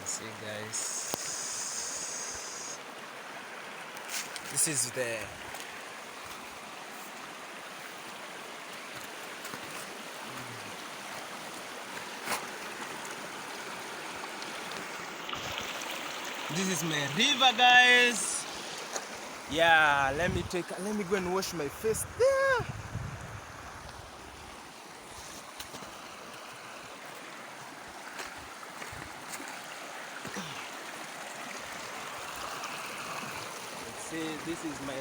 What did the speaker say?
See guys, this is my river guys. Yeah, let me go and wash my face there. See, this is my